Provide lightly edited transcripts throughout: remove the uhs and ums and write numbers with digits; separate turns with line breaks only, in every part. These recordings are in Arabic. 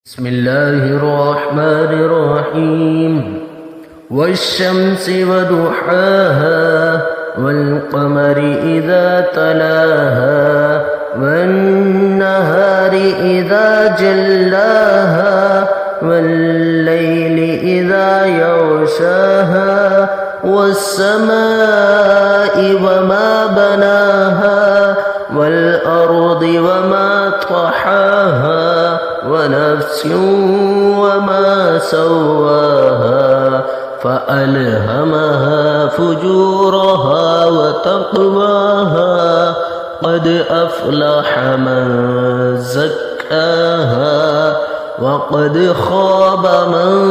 بسم الله الرحمن الرحيم والشمس وضحاها والقمر إذا تلاها والنهار إذا جلاها والليل إذا يغشاها والسماء وما بناها والأرض وما طحاها ونفس وما سواها فألهمها فجورها وتقواها قد أفلح من زكاها وقد خاب من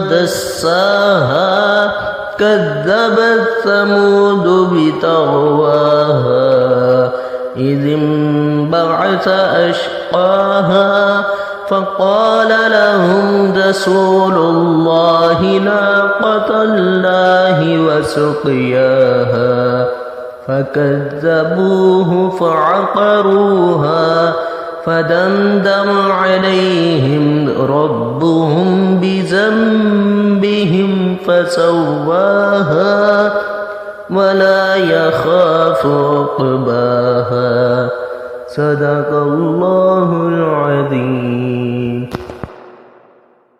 دساها كذبت ثمود بتغواها إذ انبعث أشقاها فقال لهم رسول الله ناقة الله وسقياها فكذبوه فعقروها فدمدم عليهم ربهم بذنبهم فسواها ولا يخاف عقباها صدق الله العظيم.